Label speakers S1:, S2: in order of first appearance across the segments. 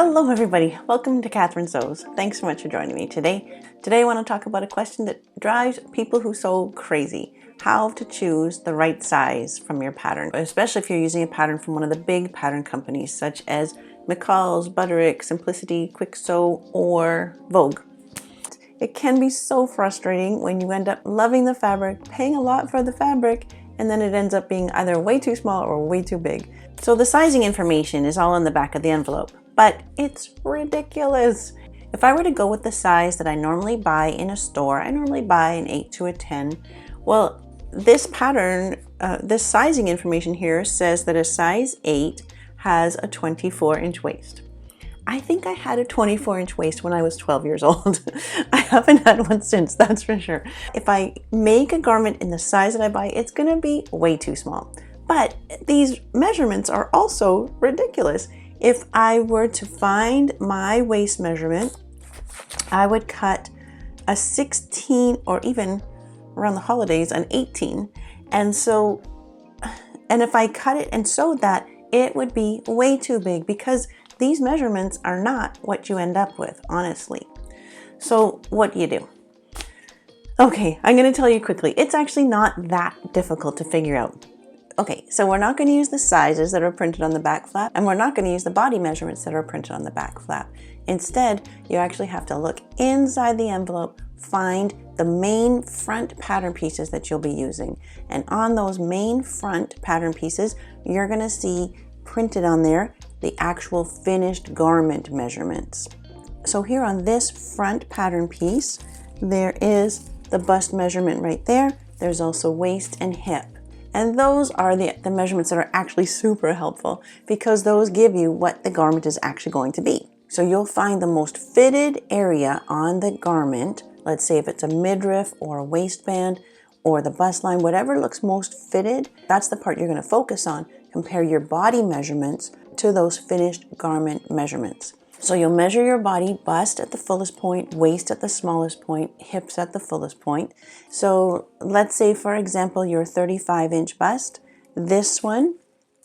S1: Hello everybody, welcome to Catherine Sews. Thanks so much for joining me today. Today I want to talk about a question that drives people who sew crazy. How to choose the right size from your pattern, especially if you're using a pattern from one of the big pattern companies such as McCall's, Butterick, Simplicity, Quick Sew, or Vogue. It can be so frustrating when you end up loving the fabric, paying a lot for the fabric, and then it ends up being either way too small or way too big. So the sizing information is all on the back of the envelope, but it's ridiculous. If I were to go with the size that I normally buy in a store, I normally buy an 8 to a 10. Well, this pattern, this sizing information here says that a size 8 has a 24-inch waist. I think I had a 24-inch waist when I was 12 years old. I haven't had one since, that's for sure. If I make a garment in the size that I buy, it's gonna be way too small. But these measurements are also ridiculous. If I were to find my waist measurement, I would cut a 16 or even around the holidays an 18. And if I cut it and sewed that, it would be way too big because these measurements are not what you end up with, honestly. So what do you do? Okay, I'm gonna tell you quickly. It's actually not that difficult to figure out. Okay, so we're not gonna use the sizes that are printed on the back flap, and we're not gonna use the body measurements that are printed on the back flap. Instead, you actually have to look inside the envelope, find the main front pattern pieces that you'll be using. And on those main front pattern pieces, you're gonna see printed on there the actual finished garment measurements. So here on this front pattern piece, there is the bust measurement right there. There's also waist and hip. And those are the measurements that are actually super helpful because those give you what the garment is actually going to be. So you'll find the most fitted area on the garment. Let's say if it's a midriff or a waistband or the bust line, whatever looks most fitted, that's the part you're going to focus on. Compare your body measurements to those finished garment measurements. So you'll measure your body, bust at the fullest point, waist at the smallest point, hips at the fullest point. So let's say, for example, your 35-inch bust. This one,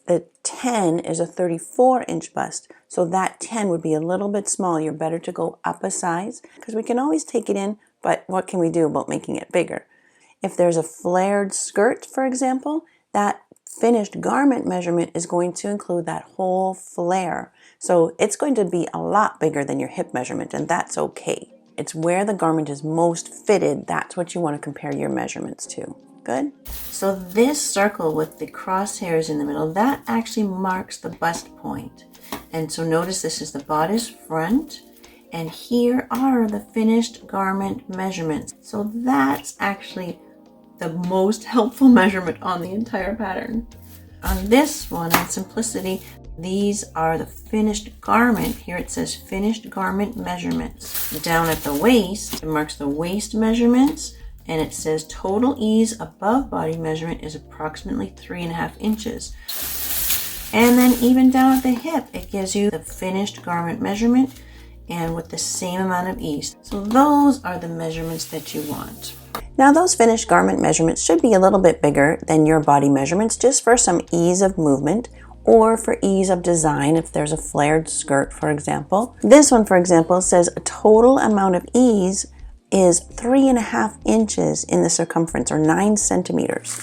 S1: the 10 is a 34-inch bust. So that 10 would be a little bit small. You're better to go up a size because we can always take it in, but what can we do about making it bigger? If there's a flared skirt, for example, that finished garment measurement is going to include that whole flare. So it's going to be a lot bigger than your hip measurement, and that's okay. It's where the garment is most fitted. That's what you want to compare your measurements to. Good? So this circle with the crosshairs in the middle, that actually marks the bust point. And so notice this is the bodice front, and here are the finished garment measurements. So that's actually the most helpful measurement on the entire pattern. On this one, on Simplicity, these are the finished garment. Here it says finished garment measurements. Down at the waist, it marks the waist measurements, and it says total ease above body measurement is approximately 3.5 inches. And then even down at the hip, it gives you the finished garment measurement and with the same amount of ease. So those are the measurements that you want. Now those finished garment measurements should be a little bit bigger than your body measurements just for some ease of movement or for ease of design if there's a flared skirt, for example. This one, for example, says a total amount of ease is 3.5 inches in the circumference or 9 centimeters.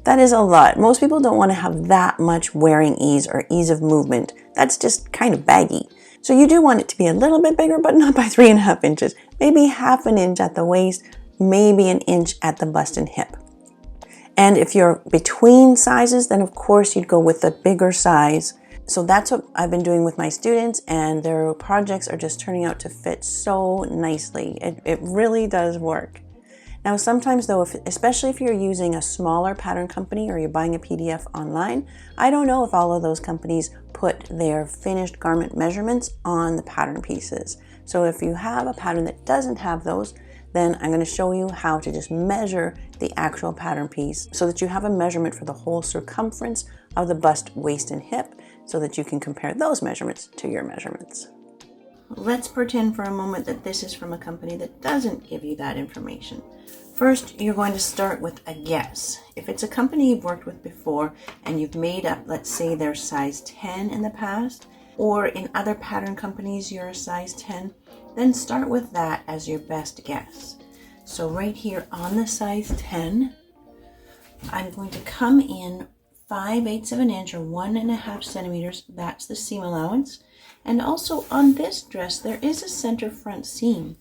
S1: That is a lot. Most people don't want to have that much wearing ease or ease of movement. That's just kind of baggy. So you do want it to be a little bit bigger, but not by 3.5 inches. Maybe 1/2 inch at the waist, maybe 1 inch at the bust and hip. And if you're between sizes, then of course you'd go with the bigger size. So that's what I've been doing with my students, and their projects are just turning out to fit so nicely. It really does work. Now sometimes though, especially if you're using a smaller pattern company or you're buying a PDF online, I don't know if all of those companies put their finished garment measurements on the pattern pieces. So if you have a pattern that doesn't have those, then I'm going to show you how to just measure the actual pattern piece so that you have a measurement for the whole circumference of the bust, waist, and hip so that you can compare those measurements to your measurements. Let's pretend for a moment that this is from a company that doesn't give you that information. First, you're going to start with a guess. If it's a company you've worked with before and you've made up, let's say, their size 10 in the past, or in other pattern companies you're a size 10, then start with that as your best guess. So right here on the size 10, I'm going to come in 5/8 of an inch or 1.5 centimeters. That's the seam allowance. And also on this dress, there is a center front seam.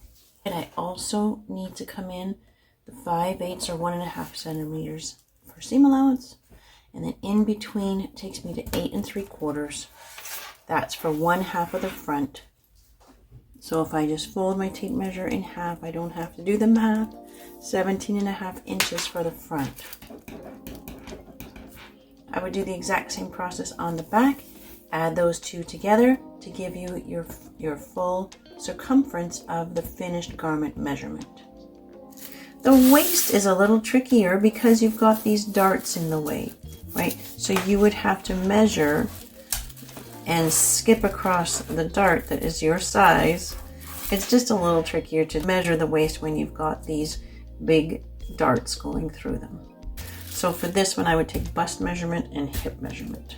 S1: And I also need to come in the 5/8 or 1.5 centimeters for seam allowance. And then in between, it takes me to 8 3/4. That's for 1/2 of the front. So if I just fold my tape measure in half, I don't have to do the math. 17.5 inches for the front. I would do the exact same process on the back. Add those two together to give you your full circumference of the finished garment measurement. The waist is a little trickier because you've got these darts in the way, right? So you would have to measure and skip across the dart that is your size. It's just a little trickier to measure the waist when you've got these big darts going through them. So for this one, I would take bust measurement and hip measurement.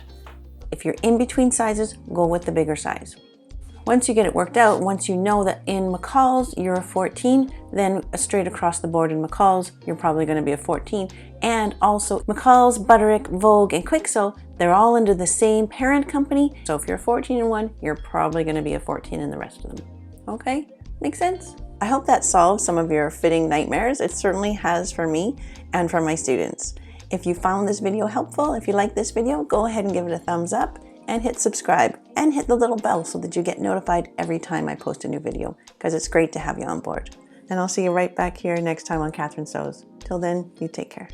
S1: If you're in between sizes, go with the bigger size. Once you get it worked out, once you know that in McCall's you're a 14, then straight across the board in McCall's, you're probably going to be a 14. And also McCall's, Butterick, Vogue, and Quick Sew, they're all under the same parent company. So if you're 14 in one, you're probably going to be a 14 in the rest of them. Okay? Make sense? I hope that solves some of your fitting nightmares. It certainly has for me and for my students. If you found this video helpful, if you like this video, go ahead and give it a thumbs up and hit subscribe and hit the little bell so that you get notified every time I post a new video, because it's great to have you on board. And I'll see you right back here next time on Catherine Sews. Till then, you take care.